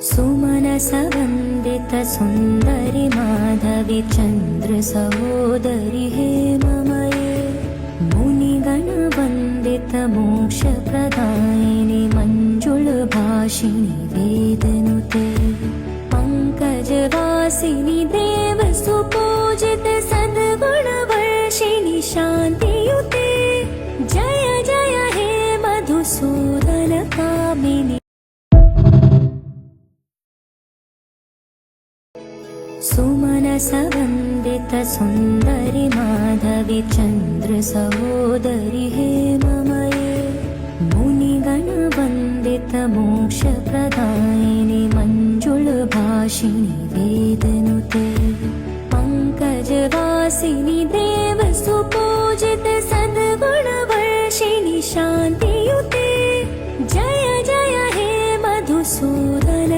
सुमनसवन्दित सुन्दरि माधवि चन्द्र सहोदरि हेममये मुनिगणवन्दित मोक्षप्रदायिनि मञ्जुलभाषिणि वेदनुते पङ्कजवासिनि देवसुपूजित सद्गुणवर्षिणि शान्तियुते जय जय हे मधुसूदनकामिनि सुमनसवन्दित सुन्दरि माधवि चन्द्र सहोदरि हेममये मुनिगणवन्दित मोक्षप्रदायिनि मञ्जुलभाषिणि वेदनुते पङ्कजवासिनि देवसुपूजित सद्गुणवर्षिणि शान्तियुते जय जय हे मधुसूदनकामिनि।